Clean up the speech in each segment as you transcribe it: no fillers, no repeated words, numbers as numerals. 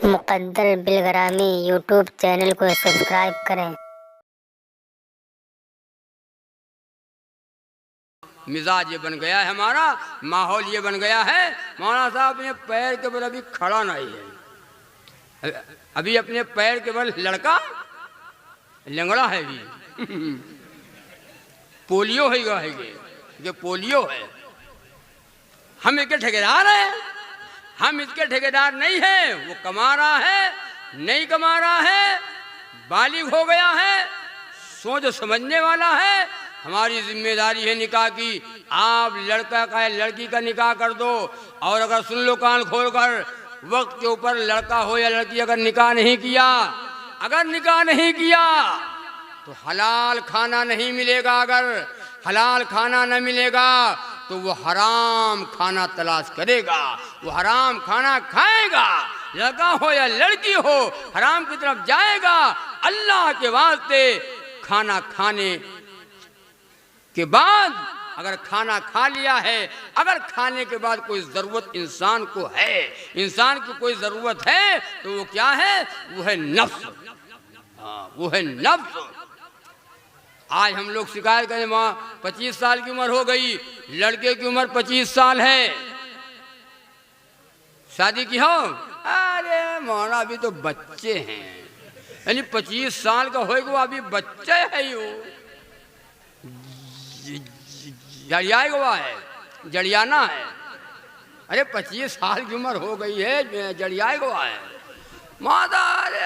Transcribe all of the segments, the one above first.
मुक़द्दर Bilgrami YouTube channel को subscribe करें। मिजाज ये बन गया है, हमारा माहौल ये बन गया है। मौलाना साहब अपने पैर के बल अभी खड़ा नहीं है, अभी अपने पैर के बल लड़का लंगड़ा है भी पोलियो है ये पोलियो है। हम इसके ठेकेदार हैं, हम इसके ठेकेदार नहीं हैं। वो कमा रहा है, नहीं कमा रहा है, बालिग हो गया है, सोच समझने वाला है। हमारी जिम्मेदारी है निकाह की। आप लड़का का लड़की का निकाह कर दो। और अगर सुन लो कान खोलकर, वक्त के ऊपर लड़का हो या लड़की अगर निकाह नहीं किया, तो हलाल खाना नहीं मिलेगा। अगर हलाल खाना न मिलेगा तो वो हराम खाना तलाश करेगा, वो हराम खाना खाएगा। लड़का हो या लड़की हो, हराम की तरफ जाएगा। अल्लाह के वास्ते खाना खाने के बाद अगर खाना खा लिया है, अगर खाने के बाद कोई ज़रूरत इंसान को है, इंसान की कोई ज़रूरत है, तो वो क्या है? वो है नफ्स। वो है नफ्स। आज हम लोग शिकायत करें, माँ 25 साल की उम्र हो गई, लड़के की उम्र 25 साल है, शादी की हो? अरे मौला अभी तो बच्चे हैं। यानी 25 साल का होएगा वो अभी बच्चे है ही वो। जड़ियाएगा है, जड़ियाना है। अरे 25 साल की उम्र हो गई है, जड़ियाएगा है माता। अरे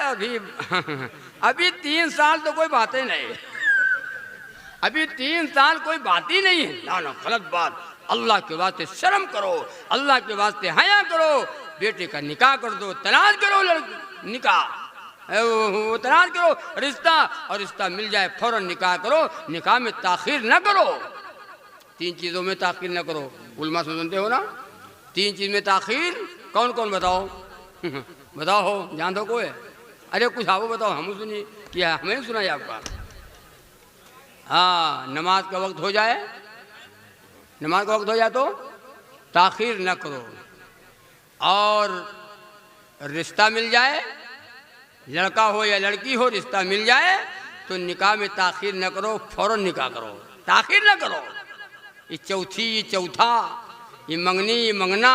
अभी 3 साल तो कोई बातें नहीं, अभी 3 साल कोई बात ही नहीं है। ना ना, गलत बात। अल्लाह के वास्ते शर्म करो, अल्लाह के वास्ते हया करो। बेटे का निकाह कर दो, तलाश करो निकाह, वो तलाश करो रिश्ता, और रिश्ता मिल जाए फौरन निकाह करो। निकाह में ताखीर न करो। 3 चीज़ों में ताखीर न करो। उलमा सुनते हो ना, 3 चीज़ में ताखीर। कौन कौन बताओ बताओ, हो जान दो कोई? अरे कुछ आओ बताओ, हम सुनिए। क्या हमें सुनाई आपका? हाँ, नमाज का वक्त हो जाए, नमाज का वक्त हो जाए तो ताखीर न करो। और रिश्ता मिल जाए, लड़का हो या लड़की हो, रिश्ता मिल जाए तो निकाह में ताखीर न करो, फौरन निकाह करो, ताखीर न करो। ये चौथी, ये चौथा, ये मंगनी, ये मंगना,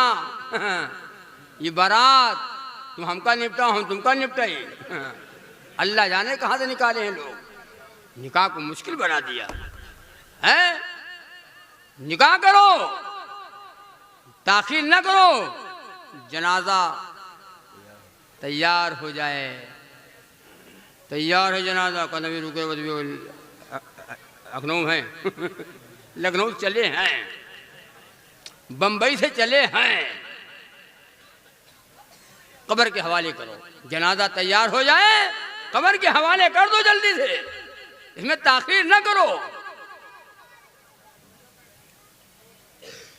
ये बारात, तुम हमका निपटाओ, हम तुमका निपटाई। अल्लाह जाने कहाँ से निकाले हैं लोग। निकाह को मुश्किल बना दिया है। निकाह करो, ताखीर न करो। जनाजा तैयार हो जाए, तैयार है जनाजा। कल अभी रुके लखनऊ हैं लखनऊ चले हैं, बंबई से चले हैं। कब्र के हवाले करो। जनाजा तैयार हो जाए, कब्र के हवाले कर दो जल्दी से, इसमें ताखीर न करो।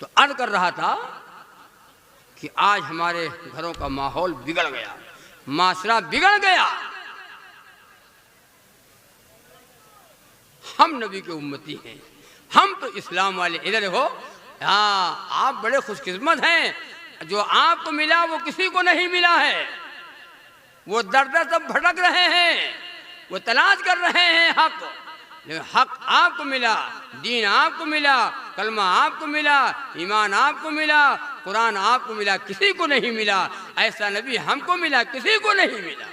तो अर्ज कर रहा था कि आज हमारे घरों का माहौल बिगड़ गया, माशरा बिगड़ गया। हम नबी के उम्मती हैं, हम तो इस्लाम वाले। इधर हो, हाँ आप बड़े खुशकिस्मत हैं, जो आपको मिला वो किसी को नहीं मिला है। वो दर दर सब भटक रहे हैं, वो तलाश कर रहे हैं हक, लेकिन हक आपको मिला, दीन आपको मिला, कलमा आपको मिला, ईमान आपको मिला, कुरान आपको मिला, किसी को नहीं मिला। ऐसा नबी हमको मिला, किसी को नहीं मिला।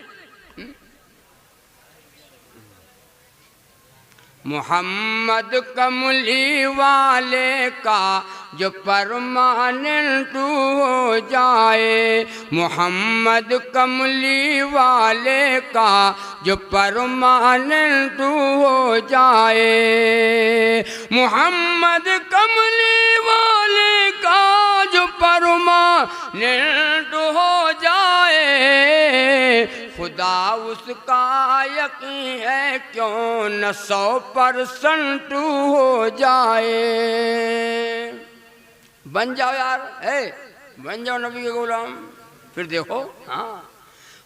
मोहम्मद कमली वाले का जो परमानेंट हो जाए, मोहम्मद कमली वाले का जो परमानेंट हो जाए, मोहम्मद कमली वाले का जो परमानेंट हो जाए, खुदा उसका यकीन है क्यों न 100% हो जाए। बन जाओ यार, बन जाओ नबी के गुलाम। फिर देखो, हाँ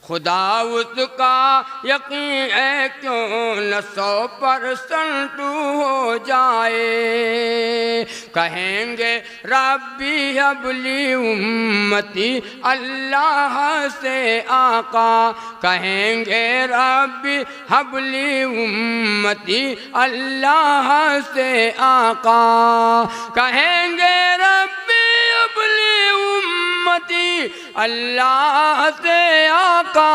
खुदा उसका यकीन है क्यों न 100% हो जाए। कहेंगे रब्बी हबली उम्मती अल्लाह से आका, कहेंगे रब्बी हबली उम्मती अल्लाह से आका, कहेंगे रब्बी हबली उम्मती अल्लाह से आका।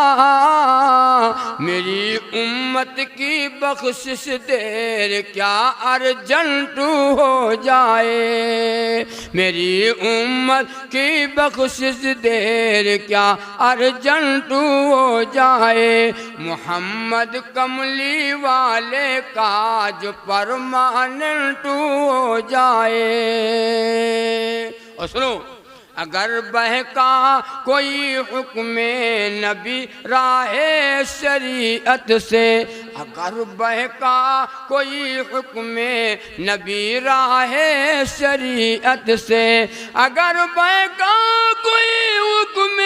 मेरी उम्मत की बख्शिश देर क्या अर्जेंट हो जाए। मेरी उम्मत की बख्शिश देर क्या अर्जेंट हो जाए। मोहम्मद कमली वाले का जो परमानेंट हो जाए। और सुनो, अगर बहका कोई हुक्म नबी राहे शरीयत से, अगर बहका कोई हुक्म नबी राहे शरीयत से, अगर बहका कोई हुक्म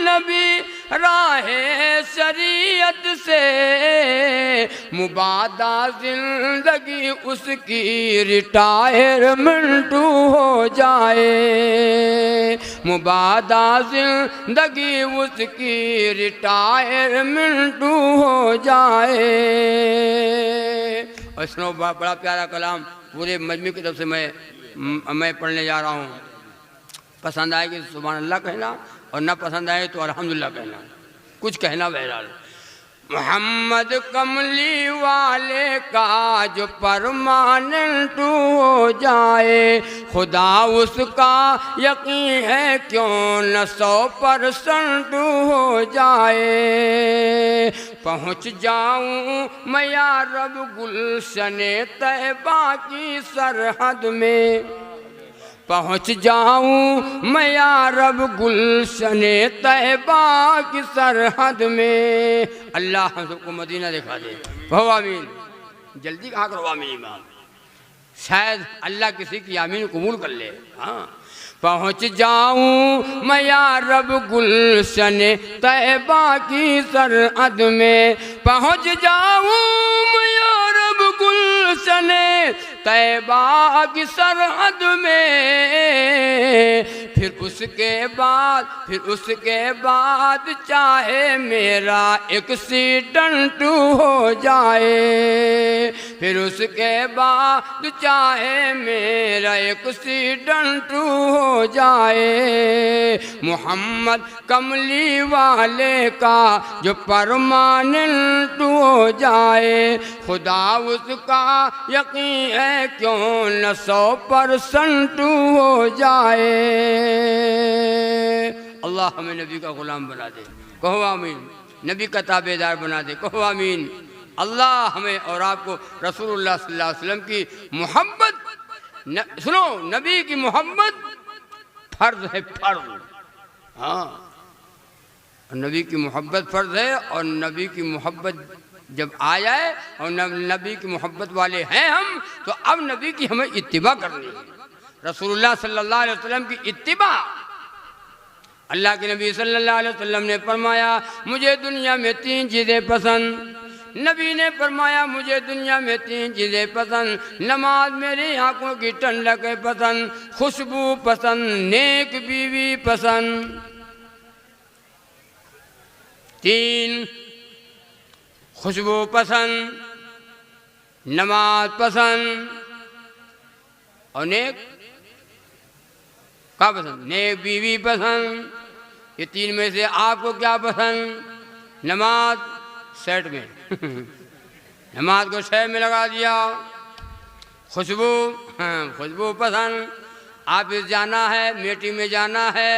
नबी राहे शरीयत से, मुबादा जिंदगी उसकी रिटायरमेंट हो जाए। मुबादा जिंदगी उसकी रिटायरमेंट हो जाए। और सुनो, बड़ा प्यारा कलाम पूरे मजमू की तरफ से मैं पढ़ने जा रहा हूँ। पसंद आएगी तो सुभान अल्लाह कहना, और ना पसंद आए तो अल्हम्दुलिल्लाह कहना, कुछ कहना बहरहाल। मोहम्मद कमली वाले का जो परमानेंट हो जाए, खुदा उसका यकीन है क्यों न 100% हो जाए। पहुँच जाऊँ मैं या रब गुलशने तैबा की सरहद में, पहुँच जाऊँ मैं या रब गुलशने तैबा की सरहद में। अल्लाह हम सबको मदीना दिखा दे। कहो आमीन। जल्दी कहा करो आमीन इमाम, शायद अल्लाह किसी की आमीन कबूल कर ले। हाँ, पहुँच जाऊँ मैं या रब गुलशने तैबा की सरहद में, पहुँच जाऊँ मैं या रब गुलशने तैबा की सरहद में। फिर उसके बाद चाहे मेरा एक्सीडेंट हो जाए, फिर उसके बाद चाहे मेरा एक्सीडेंट हो जाए। मोहम्मद कमली वाले का जो परमानेंट हो जाए, खुदा उसका यकीन है क्यों न 100% हो जाए। अल्लाह हमें नबी का गुलाम बना दे। कहो आमीन। नबी का ताबेदार बना दे। कहो आमीन। अल्लाह हमें और आपको रसूलुल्लाह सल्लल्लाहु अलैहि वसल्लम की मोहब्बत, सुनो, नबी की मोहब्बत फर्ज है, फर्ज। हाँ, नबी की मोहब्बत फर्ज है, और नबी की मोहब्बत जब आ जाए और नबी की मोहब्बत वाले हैं हम, तो अब नबी की हमें इत्तिबा करनी है। रसूलुल्लाह सल्लल्लाहु अलैहि वसल्लम की इत्तिबा। अल्लाह के नबी सल्लल्लाहु अलैहि वसल्लम ने फरमाया मुझे दुनिया में 3 चीज़ें पसंद। नबी ने फरमाया मुझे दुनिया में 3 चीज़ें पसंद, नमाज मेरी आंखों की ठंडक पसंद, खुशबू पसंद, नेक बीवी पसंद। 3, खुशबू पसंद, नमाज पसंद, और नेक क्या पसंद? नेक बीवी पसंद। ये 3 में से आपको क्या पसंद? नमाज सेट में नमाज को शय में लगा दिया। खुशबू, हाँ, खुशबू पसंद। ऑफिस जाना है, मेटी में जाना है,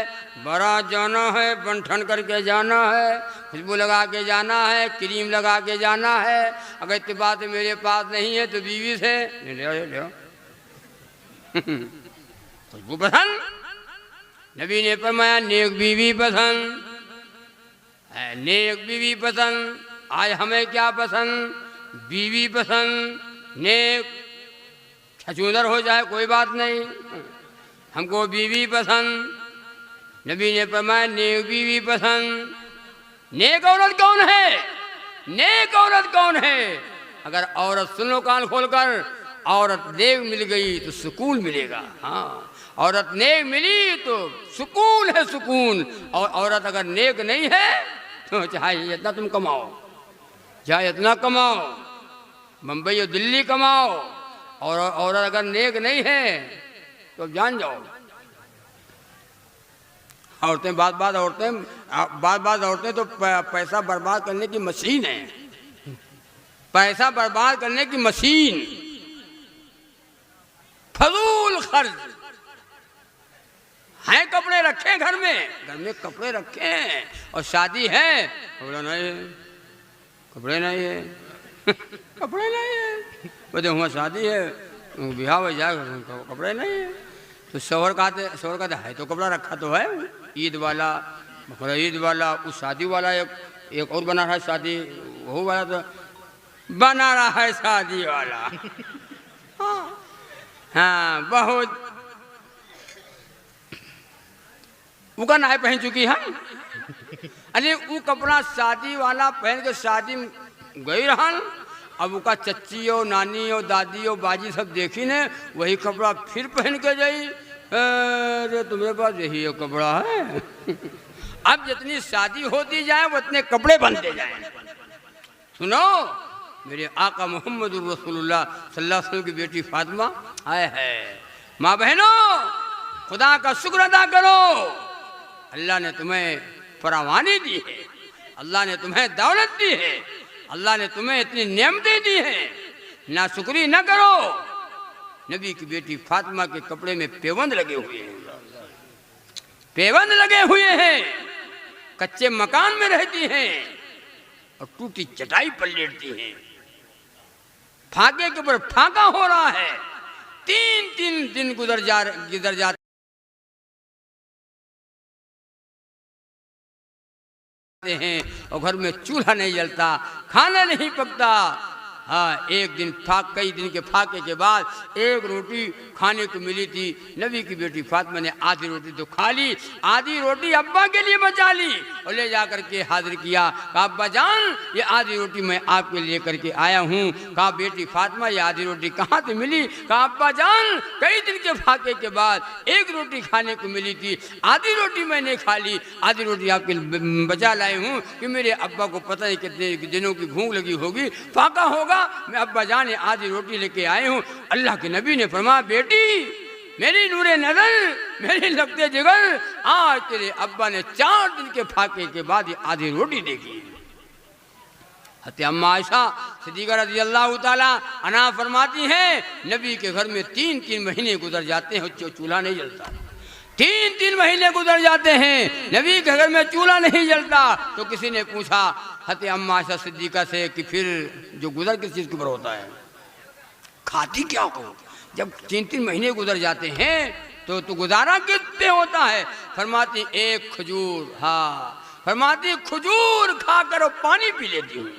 बारात जाना है, बंठन करके जाना है, खुशबू लगा के जाना है, क्रीम लगा के जाना है। अगर इतनी बात मेरे पास नहीं है तो बीवी से ले खुशबू पसंद। नबी ने फरमाया नेक बीवी पसंद है, नेक बीवी पसंद। आज हमें क्या पसंद? बीवी पसंद, नेक। छछूंदर हो जाए कोई बात नहीं, हमको बीवी पसंद। नबी ने फरमाया नेक बीवी पसंद, नेक औरत कौन है? नेक औरत कौन है? अगर औरत सुनो कान खोलकर, औरत नेक मिल गई तो सुकून मिलेगा। हाँ, औरत नेक मिली तो सुकून है, सुकून। और औरत अगर नेक नहीं है तो चाहे इतना तुम कमाओ, चाहे इतना कमाओ, मुंबई और दिल्ली कमाओ, और औरत अगर नेक नहीं है तो जान जाओ। औरतें बात बात औरतें तो पैसा बर्बाद करने की मशीन है, पैसा बर्बाद करने की मशीन, फजूल खर्च हैं। कपड़े रखे घर में कपड़े रखे हैं, और शादी है कपड़ा नहीं है, कपड़े नहीं है कपड़े नहीं है। बोले हुआ शादी है, ब्याह हो जाए, कपड़े नहीं है। तो शोहर कहते है तो कपड़ा रखा तो है, ईद वाला, बकरा ईद वाला, उस शादी वाला, एक और बना रहा है शादी, वो वाला तो बना रहा है शादी वाला। हाँ, बहुत वो का नाय पहन चुकी है। अरे वो कपड़ा शादी वाला पहन के शादी में गई रहन, अब उसका चच्ची और नानी और दादी और बाजी सब देखी ने, वही कपड़ा फिर पहन के जाई। अरे तुम्हारे पास यही कपड़ा है। अब जितनी शादी होती जाए वो इतने कपड़े बनते जाए। सुनो, मेरे आका मोहम्मद रसूलुल्लाह सल्लल्लाहु अलैहि वसल्लम की बेटी फातिमा आए है। माँ बहनों, खुदा का शुक्र अदा करो, अल्लाह ने तुम्हें फरावानी दी है, अल्लाह ने तुम्हें दौलत दी है, अल्लाह ने तुम्हें इतनी नेमतें दी हैं, ना शुक्री न करो। नबी की बेटी फातिमा के कपड़े में पेवंद लगे हुए हैं, पेवंद लगे हुए हैं, कच्चे मकान में रहती हैं और टूटी चटाई पर लेटती हैं। फाके के ऊपर फाका हो रहा है, 3 दिन गुजर जाते हैं और घर में चूल्हा नहीं जलता, खाना नहीं पकता। हाँ, एक दिन कई दिन के फाके के बाद एक रोटी खाने को मिली थी। नबी की बेटी फातिमा ने आधी रोटी तो खा ली, आधी रोटी अब्बा के लिए बचा ली और ले जा करके हाजिर किया। कहा अब्बा जान, ये आधी रोटी मैं आपके लिए करके आया हूँ। कहा बेटी फातिमा, ये आधी रोटी कहाँ से मिली? कहा अब्बा जान, कई दिन के फाके के बाद एक रोटी खाने को मिली थी, आधी रोटी मैंने खा ली, आधी रोटी आपके बचा लाए हूँ कि मेरे अब्बा को पता नहीं कितने दिनों की भूख लगी होगी, फाका होगा, मैं अब्बा जान ने आधी रोटी लेके आए हूँ। अल्लाह के नबी ने फरमाया बेटी, मेरी नूरे नजर, मेरी लगते जिगर, आज तेरे अब्बा ने 4 दिन के फाके के बाद ये आधी रोटी देखी। अम्मा आयशा सिद्दीक़ा रज़ी अल्लाह ताला अन्हा फरमाती हैं, नबी के घर में 3 महीने गुजर जाते हैं, चूल्हा नहीं जलता। 3 महीने गुजर जाते हैं, नबी के घर में चूल्हा नहीं जलता। तो किसी ने पूछा हते अम्मा आयशा सिद्दीक़ा से कि फिर जो गुजर किस चीज़ के ऊपर होता है, खाती क्या हो? जब 3 महीने गुजर जाते हैं तो गुजारा कितने होता है? फरमाती एक खजूर, हाँ फरमाती खजूर खाकर और पानी पी लेती हूँ,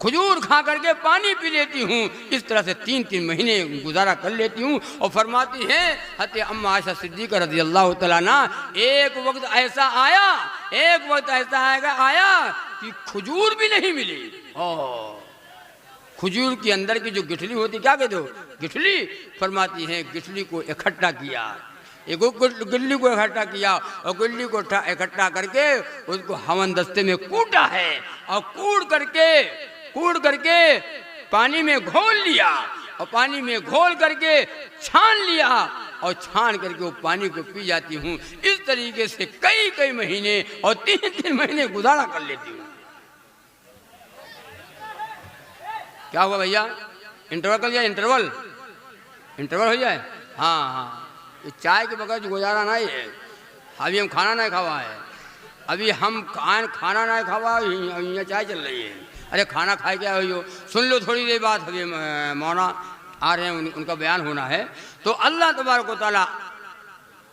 खजूर खा करके पानी पी लेती हूँ, इस तरह से 3 महीने गुजारा कर लेती हूँ। और फरमाती है हते अम्मा आयशा सिद्दीक़ा रज़ी अल्लाह तआला अन्हा, एक वक्त ऐसा आया कि खजूर भी नहीं मिली। खजूर के अंदर की जो गिठली होती, क्या कहते हो गिठली, फरमाती है गिठली को इकट्ठा किया, गिल्ली को इकट्ठा किया और गिल्ली को इकट्ठा करके उसको हवन दस्ते में कूटा है और कूट करके पानी में घोल लिया और पानी में घोल करके छान लिया और छान करके वो पानी को पी जाती हूँ। इस तरीके से कई महीने और 3 महीने गुजारा कर लेती हूँ। क्या हुआ भैया? इंटरवल कर जाए, इंटरवल हो जाए। हाँ, ये चाय के बगैर गुजारा नहीं है। अभी हम खाना नहीं खावा है, अभी हम खाना नहीं खावा, यहाँ चाय चल रही है। अरे खाना खाए क्या हो, सुन लो थोड़ी देर बाद। अभी मौना आ रहे हैं, उनका बयान होना है। तो अल्लाह तबारक व तआला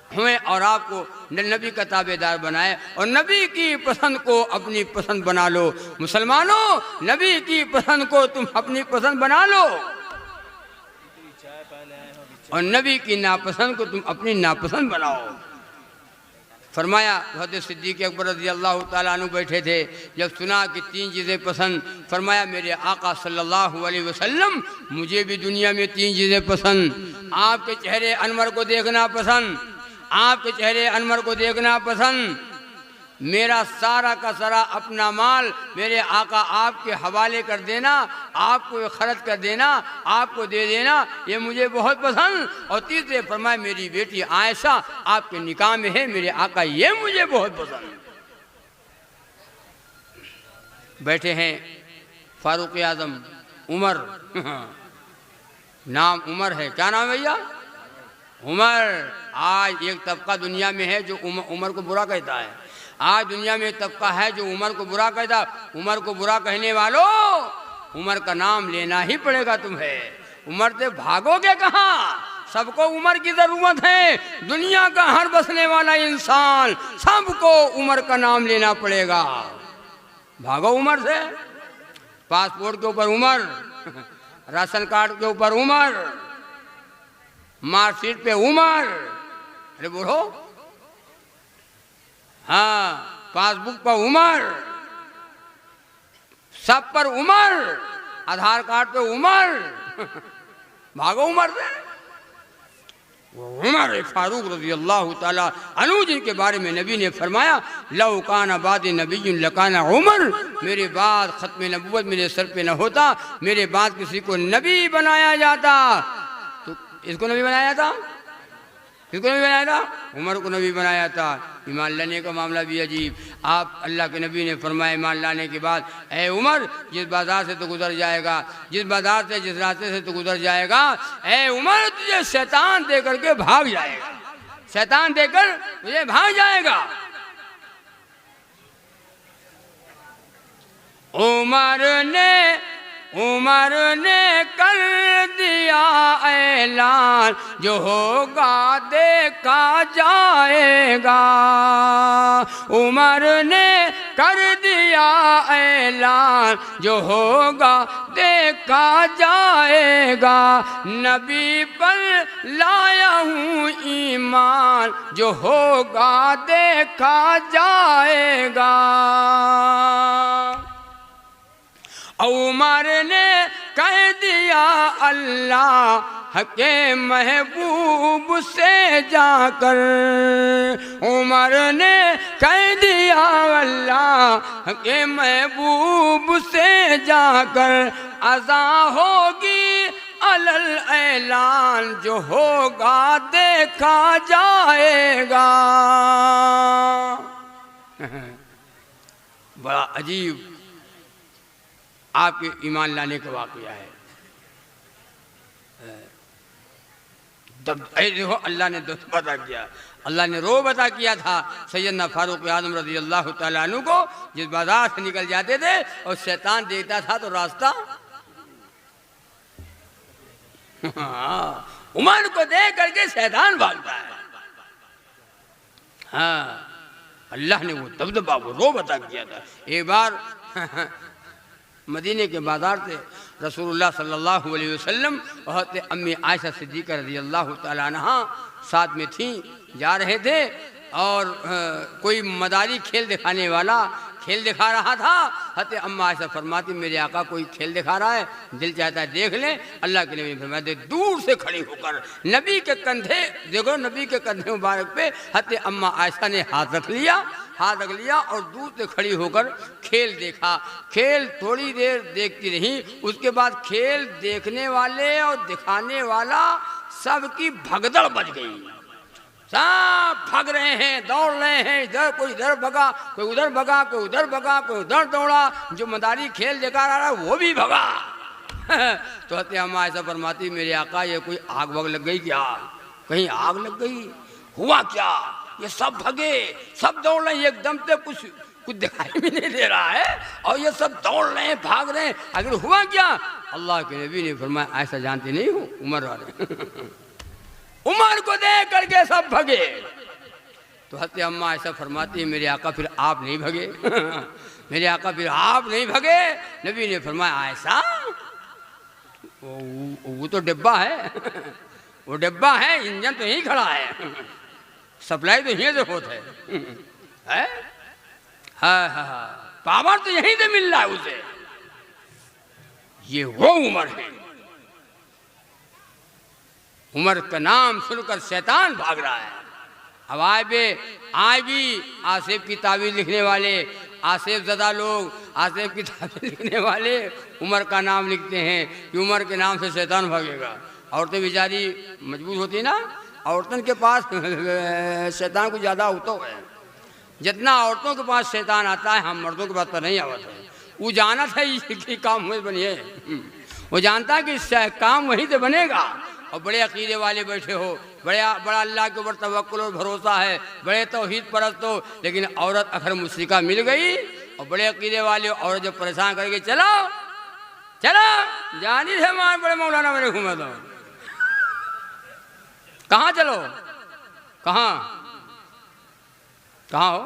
हमें और आपको नबी का ताबेदार बनाए और नबी की पसंद को अपनी पसंद बना लो। मुसलमानों, नबी की पसंद को तुम अपनी पसंद बना लो और नबी की नापसंद को तुम अपनी नापसंद बनाओ। फरमाया हज़रत सिद्दीक़ अकबर रज़ी अल्लाह ताला अन्हु बैठे थे, जब सुना कि 3 चीज़ें पसंद, फरमाया मेरे आका सल्लल्लाहु अलैहि वसल्लम मुझे भी दुनिया में 3 चीज़ें पसंद, आपके चेहरे अनवर को देखना पसंद, आपके चेहरे अनवर को देखना पसंद, मेरा सारा का सारा अपना माल मेरे आका आपके हवाले कर देना, आपको खर्च कर देना, आपको दे देना, ये मुझे बहुत पसंद। और तीसरे फरमाए मेरी बेटी आयशा आपके निकाह में है मेरे आका, ये मुझे बहुत पसंद। बैठे हैं फारूक आजम उमर, नाम उमर है, क्या नाम है भैया? उमर। आज एक तबका दुनिया में है जो उमर को बुरा कहता है, आज दुनिया में तबका है जो उमर को बुरा कहता। उमर को बुरा कहने वालों, उमर का नाम लेना ही पड़ेगा तुम्हें। उमर से भागोगे कहाँ? सबको उमर की जरूरत है, दुनिया का हर बसने वाला इंसान सबको उमर का नाम लेना पड़ेगा। भागो उमर से। पासपोर्ट के ऊपर उमर, राशन कार्ड के ऊपर उमर, मार्कशीट पे उमर, अरे बोलो, हाँ पासबुक पर उमर, सब पर उमर, आधार कार्ड पे उमर। भागो उमर से। उमर फारूक रज़ी अल्लाह ताला अन्हु जिनके बारे में नबी ने फरमाया लौ काना बादी नबी लकाना उमर, मेरे बाद ख़त्म नबूवत मेरे सर पे न होता, मेरे बाद किसी को नबी बनाया जाता तो इसको नबी बनाया था, किसको नबी बनाया था? उमर को नबी बनाया था। ईमान लाने का मामला भी अजीब। आप अल्लाह के नबी ने फरमाया ईमान लाने के बाद, ए उमर जिस बाजार से तो गुजर जाएगा, जिस बाजार से जिस रास्ते से तो गुजर जाएगा, ए उमर तुझे शैतान दे करके भाग जाएगा, शैतान देकर तुझे भाग जाएगा। उमर ने कर दिया ऐलान, जो होगा देखा जाएगा। उमर ने कर दिया ऐलान, जो होगा देखा जाएगा। नबी पर लाया हूँ ईमान, जो होगा देखा जाएगा। उमर ने कह दिया अल्लाह के महबूब से जाकर, उमर ने कह दिया अल्लाह के महबूब से जाकर, अज़ा होगी अलल ऐलान, जो होगा देखा जाएगा। बड़ा अजीब आपके ईमान लाने का वाक़या है। देखो अल्लाह ने दोस्त बता किया, अल्लाह ने रो बता किया था सैयदना फारूक आज़म रज़ी अल्लाह ताला अन्हु को, जिस बाजार से निकल जाते थे और शैतान देखता था तो रास्ता उमर को देख करके शैतान भागता है। हाँ अल्लाह ने वो दबदबा वो रो बता किया था। एक बार मदीने के बाजार से रसूलुल्लाह सल्लल्लाहु अलैहि वसल्लम और अम्मी आयशा सिद्दीक़ा रज़ी अल्लाह ताला अन्हा साथ में थीं, जा रहे थे और कोई मदारी खेल दिखाने वाला खेल दिखा रहा था। हज़रत अम्मा आयशा फरमाती मेरे आका कोई खेल दिखा रहा है, दिल चाहता है देख लें। अल्लाह के नबी फरमाते दूर से खड़ी होकर नबी के कंधे, देखो नबी के कंधे मुबारक पे हज़रत अम्मा आयशा ने हाथ रख लिया और दूर से खड़ी होकर खेल देखा। खेल थोड़ी देर देखती रही, उसके बाद खेल देखने वाले और दिखाने वाला सबकी भगदड़ मच गई। सब भाग रहे हैं, दौड़ रहे हैं, इधर कोई इधर भगा, कोई उधर भगा, कोई उधर भगा, कोई उधर दौड़ा। जो मदारी खेल देखा रहा वो भी भगा। तो हज़रत अम्मा आयशा फरमाती मेरे आका ये कोई आग वग लग गई क्या? कहीं आग लग गई? हुआ क्या? ये सब भगे, सब दौड़ रहे हैं, एकदम से कुछ दिखाई भी नहीं दे रहा है और ये सब दौड़ रहे हैं, भाग रहे हैं, आखिर हुआ क्या? अल्लाह के नबी ने फरमाया ऐसा जानते नहीं हो उमर वाले उमर को देख करके सब भगे। तो हज़रत अम्मा ऐसा फरमाती है मेरे आका फिर आप नहीं भगे? मेरे आका फिर आप नहीं भगे? नबी ने फरमाया ऐसा वो तो डिब्बा है वो डिब्बा है, इंजन तो यहीं खड़ा है। सप्लाई तो यहीं से होता है? हाँ, पावर तो यहीं से मिल रहा है उसे। ये वो उमर है, उमर का नाम सुनकर शैतान भाग रहा है। अब आज भी आसिफ की तावीज़ लिखने वाले, आसिफ ज़दा लोग आसिफ की तावीज़ लिखने वाले उमर का नाम लिखते हैं कि उमर के नाम से शैतान भागेगा। औरतें बेचारी मजबूर होती ना, औरतों के पास शैतान को ज़्यादा होता है। जितना औरतों के पास शैतान आता है, हम मर्दों के पास तो नहीं आता है। वो जाना था कि काम वहीं बनिए, वो जानता है कि काम वहीं से बनेगा। और बड़े अकीदे वाले बैठे हो, बड़ा अल्लाह के ऊपर तवक्कुल और भरोसा है, बड़े तौहीद परस्त हो, लेकिन औरत अखर मुश्रिका मिल गई और बड़े अकीदे वाले औरत जब परेशान करके चलो चलो जानी थे मार बड़े मौलाना मेरे घूमे तो कहाँ चलो, कहाँ कहाँ हो?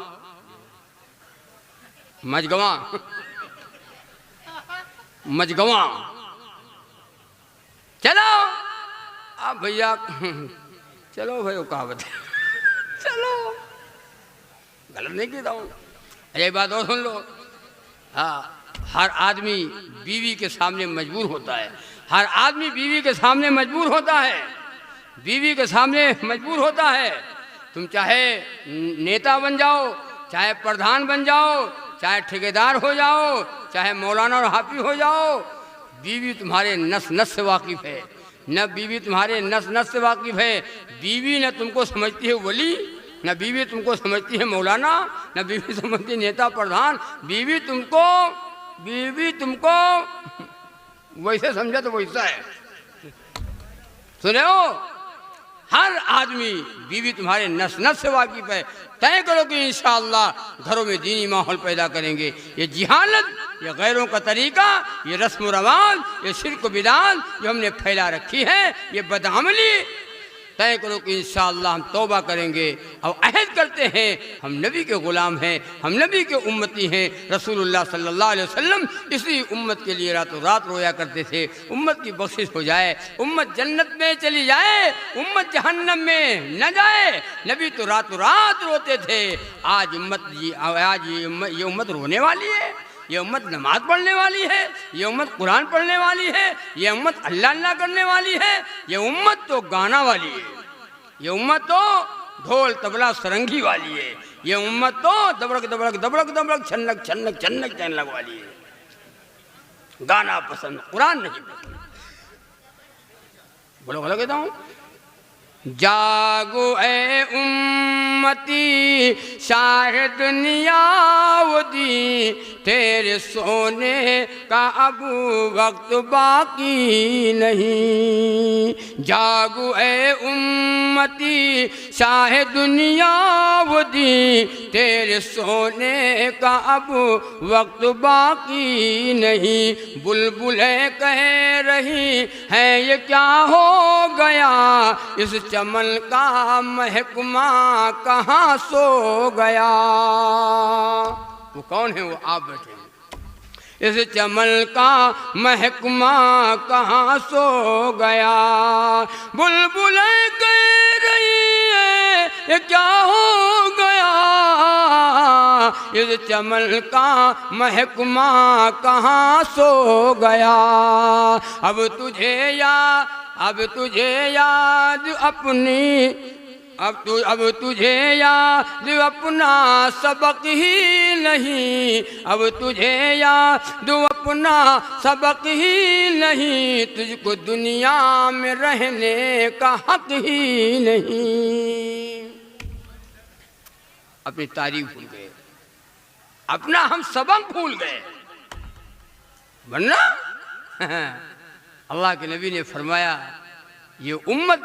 मजगवा मजगवा चलो। अब भैया चलो भाई, वो कहावत है चलो, गलत नहीं कहता हूँ। अरे बात और सुन लो, हाँ, हर आदमी बीवी के सामने मजबूर होता है, हर आदमी बीवी के सामने मजबूर होता है, बीवी के सामने मजबूर होता है। तुम चाहे नेता बन जाओ, चाहे प्रधान बन जाओ, चाहे ठेकेदार हो जाओ, चाहे मौलाना और हाफिज हो जाओ, बीवी तुम्हारे नस नस से वाकिफ़ है। न बीवी तुम्हारे नस नस से वाकिफ़ है। बीवी न तुमको समझती है वली, न बीवी तुमको समझती है मौलाना, न बीवी समझती है नेता प्रधान। बीवी तुमको वैसे समझा तो वैसा है। सुने हो, हर आदमी बीवी तुम्हारे नस नस से वाकिफ़ है। तय करो कि इंशाअल्लाह घरों में दीनी माहौल पैदा करेंगे। ये जिहालत, ये गैरों का तरीका, ये रस्म रवाज, ये शिर्क बिदात जो हमने फैला रखी है, ये बदअमली, तय करो कि इंशाअल्लाह हम तौबा करेंगे और अहद करते हैं हम नबी के ग़ुलाम हैं, हम नबी के उम्मती हैं। रसूलुल्लाह सल्लल्लाहु अलैहि वसल्लम इसी उम्मत के लिए रातों रात रोया करते थे, उम्मत की बख्शिश हो जाए, उम्मत जन्नत में चली जाए, उम्मत जहन्नम में न जाए। नबी तो रातों रात रोते थे। आज ये उम्मत रोने वाली है, ये उम्मत नमाज पढ़ने वाली है, ये उम्मत कुरान पढ़ने वाली है, ये उम्मत अल्लाह अल्लाह करने वाली है, ये उम्मत तो गाना वाली है, ये उम्मत तो ढोल तबला सरंगी वाली है, ये उम्मत तो दबड़क दबड़क दबड़क दबड़क छन्नक छन्नक छन्नक छन्नक वाली है। गाना पसंद, कुरान नहीं पसंद। बोलो बोलो कहता हूँ, जागो ए उम्मती शाह दुनिया दी, तेरे सोने का अब वक्त बाकी नहीं। जागो ए उम्मती शाह दुनिया दी, तेरे सोने का अब वक्त बाकी नहीं। बुलबुलें कह रही हैं ये क्या हो गया, इस चमन का महकमा कहाँ सो गया। वो कौन है? वो आप बैठे हैं। इस चमन का महकमा कहाँ सो गया। बुलबुलें कह रही है ये क्या हो गया, इस चमन का महकमा कहाँ सो गया। अब तुझे याद अपनी, अब तुझे याद अपना सबक ही नहीं, अब तुझे याद अपना सबक ही नहीं, तुझको दुनिया में रहने का हक ही नहीं। अपनी तारीफ भूल गए, अपना हम सबक भूल गए, वरना अल्लाह के नबी ने फरमाया ये उम्मत,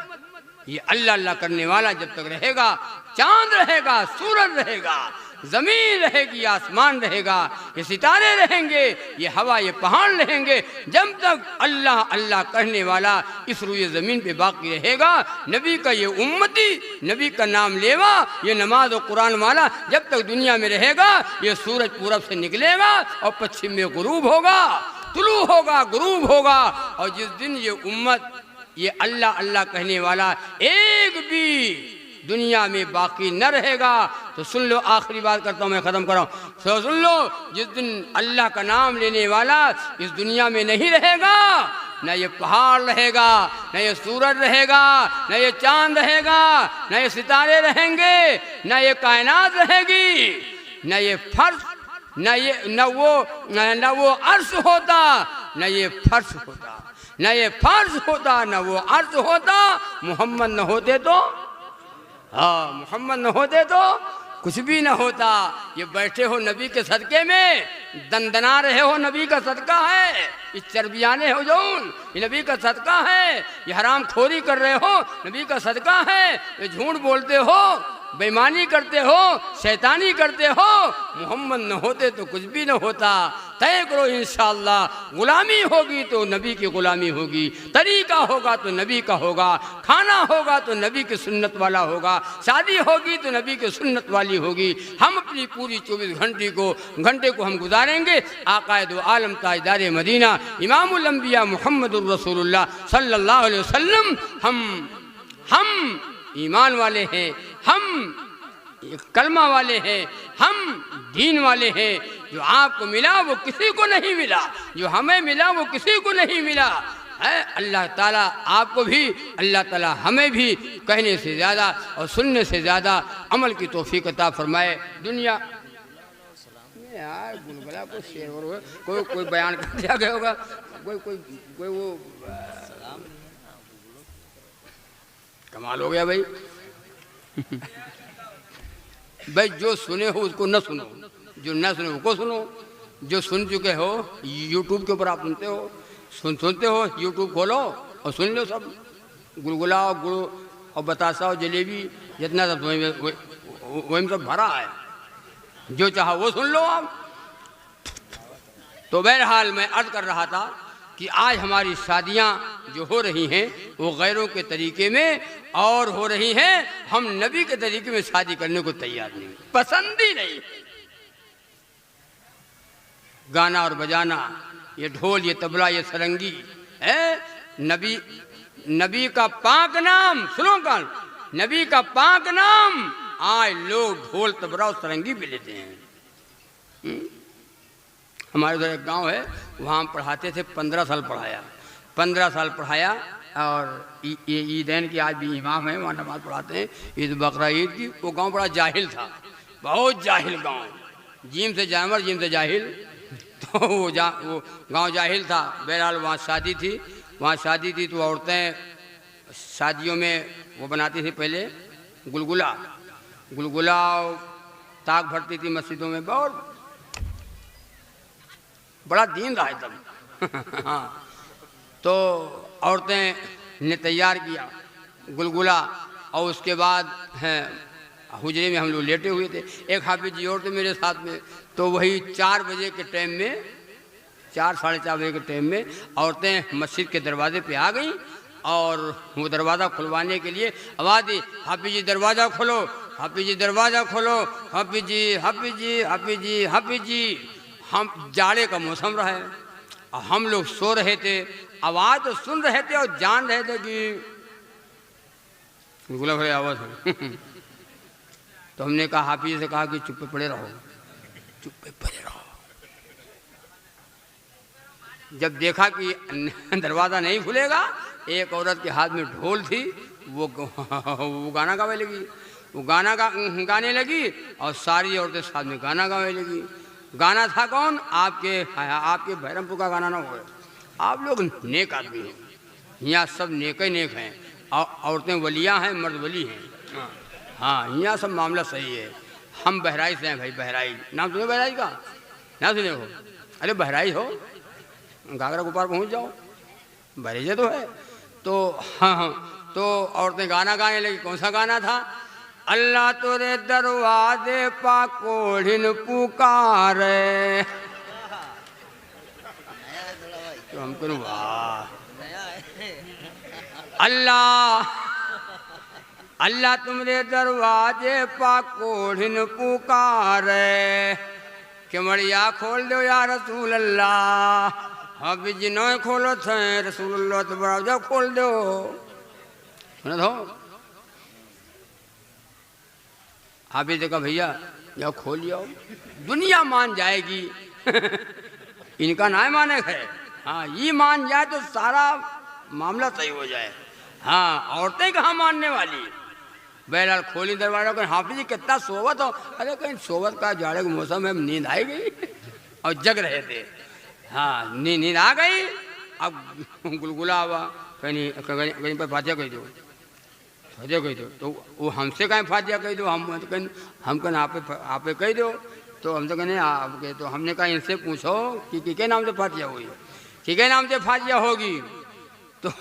ये अल्लाह अल्लाह करने वाला जब तक रहेगा, चांद रहेगा, सूरज रहेगा, ज़मीन रहेगी, आसमान रहेगा, ये सितारे रहेंगे, ये हवा, ये पहाड़ रहेंगे, जब तक अल्लाह अल्लाह कहने वाला इस रुए ज़मीन पे बाकी रहेगा, नबी का ये उम्मती, नबी का नाम लेवा, ये नमाज और कुरान वाला जब तक दुनिया में रहेगा, ये सूरज पूरब से निकलेगा और पश्चिम में गुरूब होगा, तुलू होगा, गुरूब होगा। और जिस दिन ये उम्मत, ये अल्लाह अल्लाह कहने वाला एक भी दुनिया में बाकी न रहेगा। तो सुन लो, आखिरी बात करता हूँ, मैं ख़त्म कर रहा हूँ। तो सुन लो, जिस दिन अल्लाह का नाम लेने वाला इस दुनिया में नहीं रहेगा, न ये पहाड़ रहेगा, न ये सूरज रहेगा, न ये चांद रहेगा, न ये सितारे रहेंगे, न ये कायनात रहेगी, न ये फर्श, न वो अर्श होता, न ये फर्श होता, न ये फर्श होता, न वो अर्श होता। मोहम्मद न होते तो, हाँ, मोहम्मद न होते तो कुछ भी न होता। ये बैठे हो नबी के सदके में, दंदना रहे हो, नबी का सदका है। ये चर्बियाने हो जौन, ये नबी का सदका है। ये हराम खोरी कर रहे हो, नबी का सदका है। ये झूठ बोलते हो, बेईमानी करते हो, शैतानी करते हो, मोहम्मद न होते तो कुछ भी न होता। तय करो इंशाअल्लाह, गुलामी होगी तो नबी की गुलामी होगी, तरीका होगा तो नबी का होगा, खाना होगा तो नबी की सुन्नत वाला होगा, शादी होगी तो नबी की सुन्नत वाली होगी। हम अपनी पूरी 24 घंटे को हम गुजारेंगे आकाए दो आलम ताजदार मदीना इमामुल अंबिया मुहम्मदुर रसूलुल्लाह सल्लल्लाहु अलैहि वसल्लम। हम ईमान वाले हैं, हम कलमा वाले हैं, हम दीन वाले हैं। जो आपको मिला वो किसी को नहीं मिला, जो हमें मिला वो किसी को नहीं मिला है। अल्लाह ताला आपको भी, अल्लाह ताला हमें भी कहने से ज़्यादा और सुनने से ज़्यादा अमल की तौफीक अता फरमाए। दुनिया में यार गुलगुला को शेर कोई बयान कर दिया गया होगा, कोई वो कमाल हो गया भाई। भाई जो सुने हो उसको न सुनो, जो न सुने उसको सुनो। जो सुन चुके हो यूट्यूब के ऊपर आप सुनते हो, सुनते हो, यूट्यूब खोलो और सुन लो। सब गुलगुला और गुड़ और बतासा और जलेबी जितना सब वही सब भरा है, जो चाहा वो सुन लो आप। तो बहरहाल मैं अर्ज कर रहा था कि आज हमारी शादियां जो हो रही हैं वो गैरों के तरीके में और हो रही हैं। हम नबी के तरीके में शादी करने को तैयार नहीं, पसंद ही नहीं। गाना और बजाना, ये ढोल, ये तबला, ये सरंगी है। नबी का पाक नाम सुनो, कान नबी का पाक नाम आज लोग ढोल तबला और सरंगी भी लेते हैं। हमारे उधर एक गांव है, वहाँ हम पढ़ाते थे, 15 साल पढ़ाया, 15 साल पढ़ाया। और ईदैन की आज भी इमाम है, वहाँ नमाज पढ़ाते हैं, ईद बकरा ईद की। वो गांव बड़ा जाहिल था, बहुत जाहिल गांव, जीम से जानवर जीम से जाहिल। तो वो गांव जाहिल था। बहरहाल वहाँ शादी थी, तो औरतें शादियों में वो बनाती थी पहले गुलगुला ताक भरती थी मस्जिदों में। बहुत बड़ा दीन रहा तब। हाँ, तो औरतें ने तैयार किया गुलगुला, और उसके बाद हुजरे में हम लोग लेटे हुए थे। एक हाफिज जी और थे मेरे साथ में। तो वही 4 बजे के टाइम में, 4 साढ़े 4 बजे के टाइम में औरतें मस्जिद के दरवाजे पे आ गईं और वो दरवाज़ा खुलवाने के लिए आवाज़ दी, हाफिज जी दरवाज़ा खोलो, हाफिज जी दरवाज़ा खोलो, हाफिज जी, हाफिज जी, हाफिज जी, हाफिज जी। हम जाड़े का मौसम रहा है और हम लोग सो रहे थे, आवाज़ तो सुन रहे थे और जान रहे थे कि गुला भरे आवाज़ है। तो हमने कहा, हाफिज से कहा कि चुप पे पड़े रहो, चुप पे पड़े रहो। जब देखा कि दरवाज़ा नहीं खुलेगा, एक औरत के हाथ में ढोल थी, वो गाना गाने लगी, वो गाने लगी और सारी औरतें साथ में गाना गाने लगी। गाना था कौन? आपके बहरमपुर का गाना ना हो। आप लोग नेक आदमी हैं, यहाँ सब नेक ही नेक हैं, औरतें वलियाँ हैं, मर्द वली हैं। हाँ, यहाँ सब मामला सही है। हम बहराइच से हैं भाई, बहराइच नाम सुने? बहराइच का ना सुने हो? अरे बहराइच हो, घाघरा कुपार पहुँच जाओ, बहराइच तो है। तो हाँ, तो औरतें गाना गाने लगी। कौन सा गाना था? अल्लाह तोरे दरवाजे पा कोढ़िन पुकारे। तो हम करूँ वाह, अल्लाह तुमरे दरवाजे पा कोढ़िन पुकारे, केवड़िया खोल दो या रसूल अल्लाह। हाफिज जी न खोलो थे, रसूलुल्लाह तो दरवाजा खोल दो। सुना दो। आप ही देखा भैया जाओ खोल जाओ, दुनिया मान जाएगी इनका ना माने है। हाँ, ये मान जाए तो सारा मामला सही हो जाए। हाँ, औरतें कहाँ मानने वाली। बहरहाल खोली दरवाजा को, हाफिज जी कितना सोवत हो। अरे कहीं सोवत का, जाड़े के मौसम में नींद आई गई और जग रहे थे। हाँ, नींद आ गई। अब गुलगुला हुआ, कहीं पर फातिया कह दो, फातिया कह दो। तो वो हमसे कहीं फातिया कह दो, हम कहें आप कह दो। तो हम तो कहने आपके, तो हमने कहा इनसे पूछो कि के नाम से फातिया हुई, के नाम से फातिया होगी। तो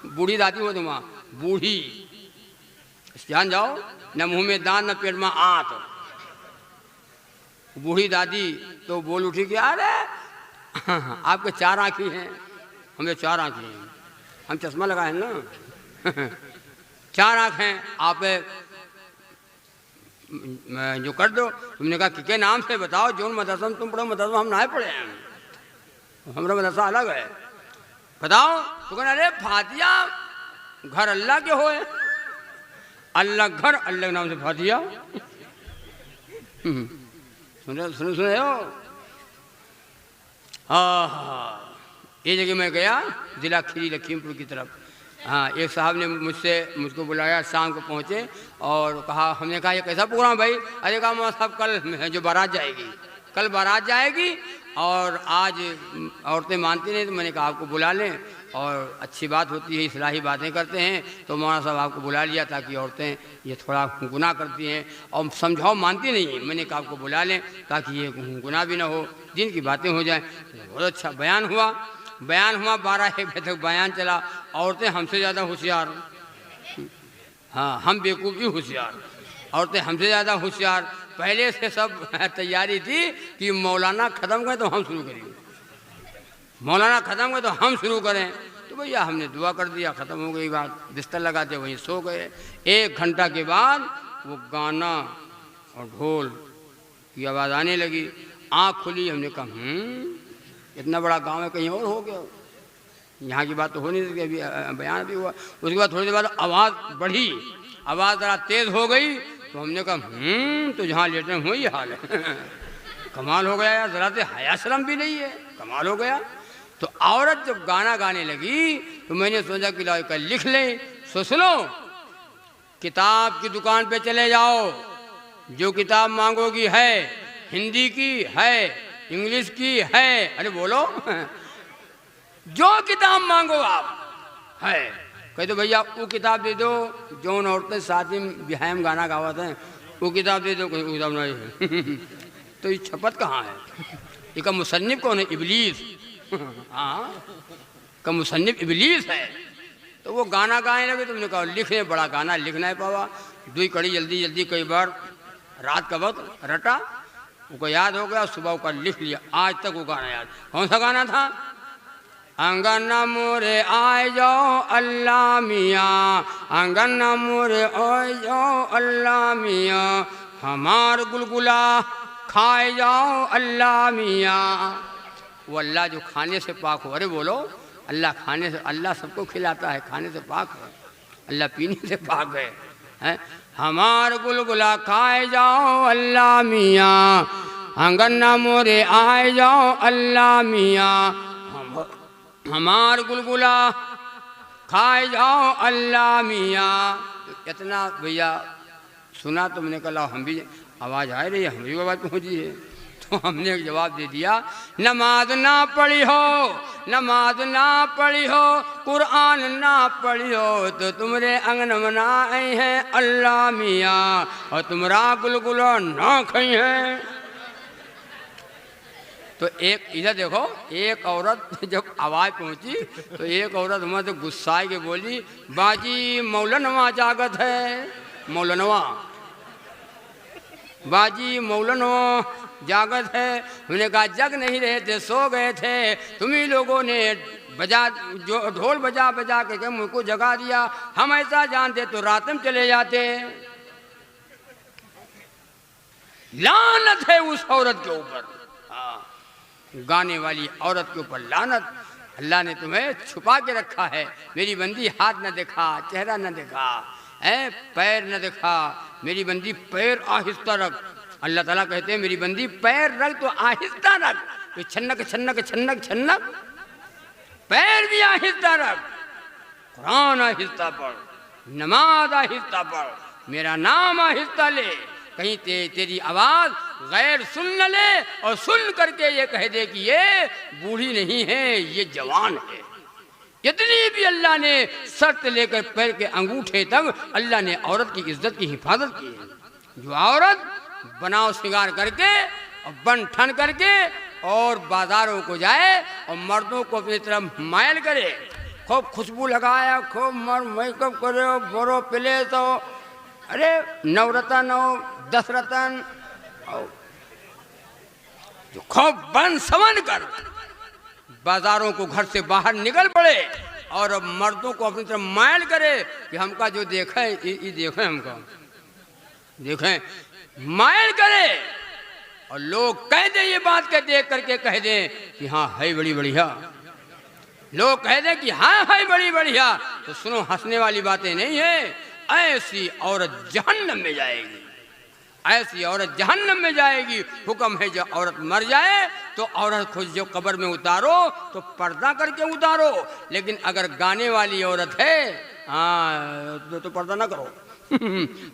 बूढ़ी दादी हो तुम, बूढ़ी जान जाओ, न मुंह में दांत न पेट में आंत। बूढ़ी दादी तो बोल उठी कि अरे आपके 4 आँखें हैं, हमें 4 आँखें हैं, हम चश्मा लगाए ना 4 आँखें आप जो कर दो। तुमने कहा कि नाम से बताओ, जोन मदरसा तुम पढ़ो, मदरसा हम ना पढ़े हैं, हमारा मदरसा अलग है, बताओ। तो कहना अरे फातिया घर अल्लाह के होए, अल्लाह घर अल्लाह के नाम से फातिया। सुने हो। हाँ, ये जगह मैं गया जिला खीरी लखीमपुर की तरफ। हाँ, एक साहब ने मुझको बुलाया, शाम को पहुँचे और कहा, हमने कहा ये कैसा प्रोग्राम भाई। अरे कहा मौला साहब कल जो बारात जाएगी, कल बारात जाएगी और आज औरतें मानती नहीं, तो मैंने कहा आपको बुला लें और अच्छी बात होती है, इस्लाही बातें करते हैं, तो मौलाना साहब आपको बुला लिया ताकि औरतें ये थोड़ा गुनाह करती हैं और समझाओ मानती नहीं है। मैंने कहा आपको बुला लें ताकि ये गुनाह भी ना हो, दिन की बातें हो जाएं। बहुत अच्छा बयान हुआ 12-1 बजे तक बयान चला। औरतें हमसे ज़्यादा होशियार, हाँ हम बेवकूफ़ भी होशियार, औरतें हमसे ज़्यादा होशियार। पहले से सब तैयारी थी कि मौलाना ख़त्म करें तो हम शुरू करेंगे, मौलाना ख़त्म करें तो हम शुरू करें। तो भैया हमने दुआ कर दिया, ख़त्म हो गई बात, बिस्तर लगाते वहीं सो गए। 1 घंटा के बाद वो गाना और ढोल की आवाज़ आने लगी। आँख खुली, हमने कहा इतना बड़ा गांव है, कहीं और हो गया, यहाँ की बात तो हो नहीं सकती। अभी बयान भी हुआ। उसके बाद थोड़ी देर बाद आवाज़ बढ़ी, आवाज़ ज़रा तेज़ हो गई। तो हमने कहा तो जहाँ लेटे हुए ये हाल है कमाल हो गया यार, ज़रा से हया शर्म भी नहीं है, कमाल हो गया। तो औरत जब गाना गाने लगी तो मैंने सोचा कि लो कल लिख लें। सुनो, किताब की दुकान पे चले जाओ, जो किताब मांगोगी है, हिंदी की है, इंग्लिश की है, अरे बोलो जो किताब मांगो आप है। कह दो भैया वो किताब दे दो जौन औरतें शादी में बिहार में गाना गावत हैं, वो किताब दे दो। कोई किताब नहीं है तो ये छपत कहाँ है, इसका मुसन्निफ कौन है? इबलीस। हाँ, का मुसन्निफ इबलीस है। तो वो गाना गाने लगे। तुमने कहा लिखने, बड़ा गाना लिख नहीं पावा, 2 कड़ी जल्दी जल्दी कई बार रात का वक्त रटा, उसको याद हो गया, सुबह का लिख लिया। आज तक वो गाना याद। कौन सा गाना था? अंगना मोरे आए जाओ अल्लाह मियाँ, अंगना मोरे आए जाओ अल्लाह मियाँ, हमार गुलगुला खाए जाओ अल्लाह मियाँ। वो अल्लाह जो खाने से पाक हो। अरे बोलो, अल्लाह खाने से, अल्लाह सबको खिलाता है, खाने से पाक है, अल्लाह पीने से पाक है? हमार गुलगुला खाए जाओ अल्लाह मियाँ, अंगना मोरे आए जाओ अल्लाह मियाँ, हमार गुलगुला खाए जाओ अल्लाह मियाँ। इतना भैया सुना तो मैंने कहा हम भी आवाज़ आ रही है, हमारी आवाज़ पहुँची है। तो हमने जवाब दे दिया, नमाज ना पढ़ी हो, नमाज ना पढ़ी हो, कुरान ना पढ़ी हो, तो तुम्हारे अंगन में ना आई है अल्लाह मियाँ, और तुम्हारा गुलगुला ना खाई है। तो एक इधर देखो, एक औरत जब आवाज़ पहुंची तो एक औरत हमारे तो गुस्सा के बोली, बाजी मौलनवा जागत है, मौलनवा, बाजी मौलनवा जागत है। हमने कहा जग नहीं रहे थे, सो गए थे, तुम्ही लोगों ने बजा जो ढोल बजा बजा के मुझको जगा दिया, हम ऐसा जानते तो रात में चले जाते। लानत है उस औरत के ऊपर, गाने वाली औरत के ऊपर लानत। अल्लाह ने तुम्हें छुपा के रखा है, मेरी बंदी हाथ न देखा, चेहरा न देखा, है पैर न दिखा, मेरी बंदी पैर आहिस्ता रख। अल्लाह ताला कहते हैं मेरी बंदी पैर रख तो आहिस्ता रख, तो छन्नक छन्नक छन्नक छन्नक, पैर भी आहिस्ता रख, कुरान आहिस्ता पढ़, नमाज आहिस्ता पढ़, मेरा नाम आहिस्ता ले, कहीं तेरी आवाज गैर सुन न ले और सुन करके ये कह दे कि ये बूढ़ी नहीं है, ये जवान है। इतनी भी अल्लाह ने शर्त लेकर पैर के अंगूठे तक अल्लाह ने औरत की इज्जत की हिफाजत की है। जो औरत बनाव श्रृंगार करके और बन ठन करके और बाजारों को जाए और मर्दों को अपनी तरफ मायल करे, खूब खुशबू लगाया, खूब मेकअप करे, बोरो पिले, तो अरे 9 रतन हो 10 रतन, जो खूब बन समन कर बाजारों को घर से बाहर निकल पड़े और अब मर्दों को अपनी तरफ मायल करे कि हमका जो देखा है ये देखे, हमका देखें, मायल करे और लोग कह दें ये बात के देख करके कह दें कि हाँ है बड़ी बढ़िया, लोग कह दें कि हाँ है बड़ी बढ़िया, तो सुनो हंसने वाली बातें नहीं है। ऐसी औरत जहन्नम में जाएगी, ऐसी औरत जहन्नम में जाएगी। हुक्म है जो औरत मर जाए तो औरत खुद जो कब्र में उतारो तो पर्दा करके उतारो, लेकिन अगर गाने वाली औरत है हाँ तो पर्दा ना करो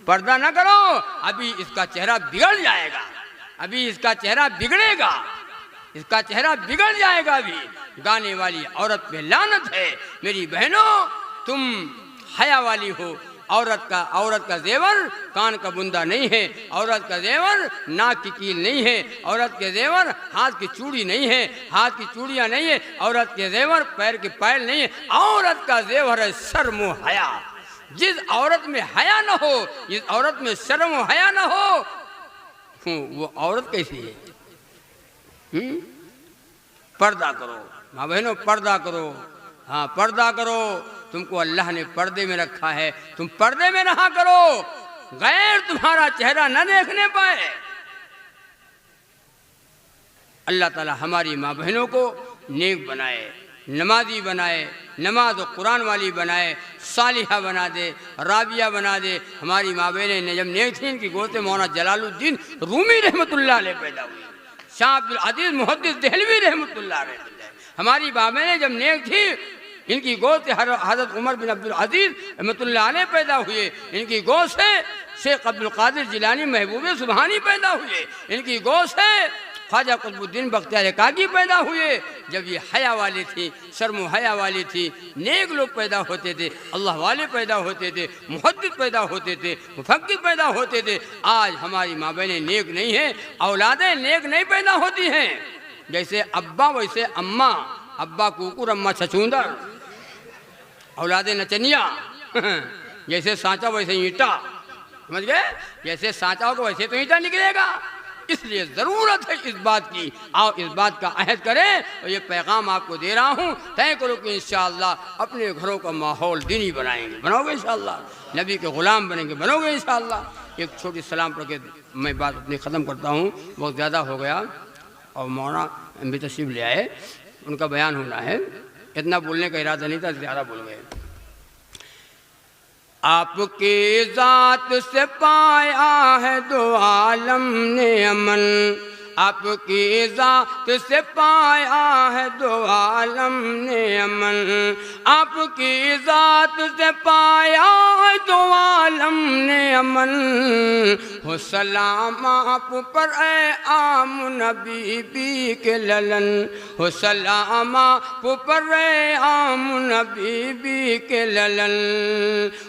पर्दा ना करो, अभी इसका चेहरा बिगड़ जाएगा, अभी इसका चेहरा बिगड़ेगा, इसका चेहरा बिगड़ जाएगा। अभी गाने वाली औरत पे लानत है। मेरी बहनों तुम हया वाली हो, औरत का जेवर कान का बुंदा नहीं है, औरत का जेवर नाक की कील नहीं है, औरत के जेवर हाथ की चूड़ी नहीं है, हाथ की चूड़ियां नहीं है, औरत के जेवर पैर की पायल नहीं है, औरत का जेवर है शर्म व हया। जिस औरत में हया न हो, जिस औरत में शर्म व हया न हो, वो औरत कैसी है? पर्दा करो माँ बहनों, पर्दा करो, हाँ पर्दा करो। तुमको अल्लाह ने पर्दे में रखा है, तुम पर्दे में रहा करो, गैर तुम्हारा चेहरा न देखने पाए। अल्लाह ताला हमारी माँ बहनों को नेक बनाए, नमाजी बनाए, नमाज और कुरान वाली बनाए, सालिहा बना दे, राबिया बना दे। हमारी माँ बहनें जब नेक थी, इनकी गोद में मौलाना जलालुद्दीन रूमी रहमतुल्लाह अलैह पैदा हुई, शाह अब्दुल अजीज मुहद्दिस देहलवी रहमतुल्लाह अलैह। हमारी माँ बहनें जब नेक थी, इनकी गोद से हज़रत उमर बिन अब्दुल अजीज रहमतुल्लाह अलैह पैदा हुए, इनकी गोद से शेख अब्दुल कादिर जिलानी महबूब सुबहानी पैदा हुए, इनकी गोद से ख्वाजा कुतुबुद्दीन बख्तियार काकी पैदा हुए। जब ये हया वाली थी, शर्म हया वाली थी, नेक लोग पैदा होते थे, अल्लाह वाले पैदा होते थे, मुहद्दिस पैदा होते थे, मुफक्किर पैदा होते थे। आज हमारी माँ बहनें नेक नहीं हैं, औलादें नेक नहीं पैदा होती हैं। जैसे अब्बा वैसे अम्मा, अब्बा कुकुर अम्मा छछूंदर, औलादे नचनिया जैसे सांचा वैसे ईंटा, समझ गए? जैसे सांचा होगा वैसे तो ईंटा निकलेगा। इसलिए ज़रूरत है इस बात की, आओ इस बात का अहद करें। और ये पैगाम आपको दे रहा हूँ, तय करो कि इंशाअल्लाह अपने घरों का माहौल दीनी बनाएंगे, बनोगे इंशाअल्लाह, नबी के ग़ुलाम बनेंगे, बनोगे इंशाअल्लाह। एक छोटी सलाम पढ़ के मैं बात अपनी ख़त्म करता हूँ, बहुत ज़्यादा हो गया और मौलाना भी तशरीफ़ ले आए, उनका बयान होना है, इतना बोलने का इरादा नहीं था, ज़्यादा बोल गए। आपकी ज़ात से पाया है दो आलम ने अमन, आपकी ज़ात से पाया है दो आलम ने अमन, आपकी ज़ात से पाया है दो आलम ने अमन। हो सलाम आप पर ए आम नबी बी के ललन, हो सलाम आप पर ए आम नबी बी के ललन,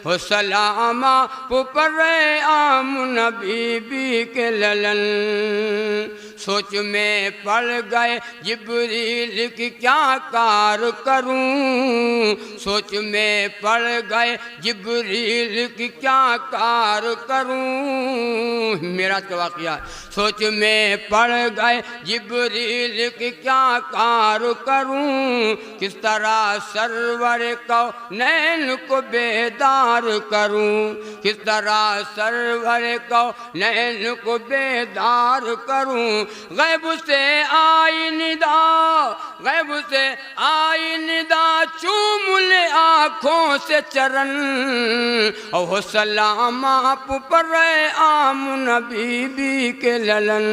हो सलाम आप पर ए आम नबी बी के ललन। सोच में पड़ गए जिब्रील की क्या कार करूं, सोच में पड़ गए जिब्रील की क्या कार करूं। मेरा का वाक़या, सोच में पड़ गए जिब्रील की क्या कार करूं, किस तरह सरवर को नैन को बेदार करूं, किस तरह सरवर को नैन को बेदार करूं। गैब से आई निदा, गैब से आई निदा, चूम ले आँखों से चरण हो सलाम आप पर आम नबी के ललन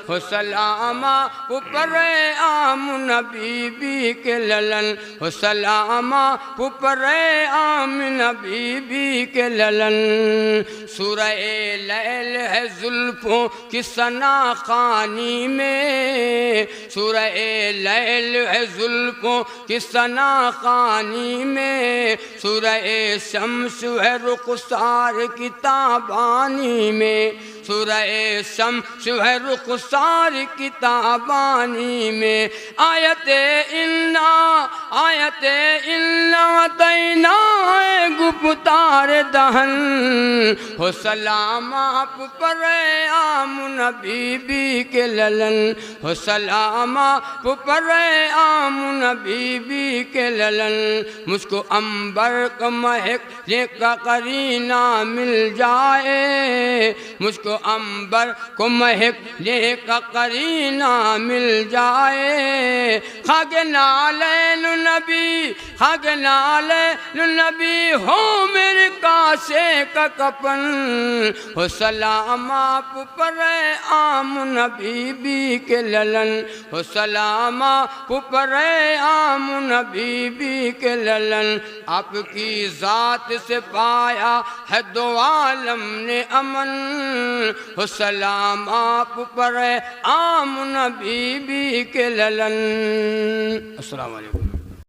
हो सलाम आप पर आम नबी के ललन हो सलाम आप पर आम नबी के ललन। सूरह लैल है जुल्फों की सना खानी में सूरह लैल है जुल्फों की सना खानी में सूरह शम्स है रुखसार की ताबानी में सूरह शम्स है रुखसार की ताबानी में आयत इन्ना तैना है गुप्तार दहन हो सलाम आप पर आम नबी के ललन हो सलाम आप पर आम नबी के ललन। मुझको अंबर का महक का करीना मिल जाए मुझको अंबर को महक का करीना मिल जाए खागे नालैन नबी हो मेरे कासे का कपन हो सलाम आप पर आम नबी के ललन हो सलाम आप पर आम नबी के ललन। आपकी ज़ात से पाया है दो आलम ने अमन हो सलाम आप पर आम नबी के ललन। अस्सलाम वालेकुम।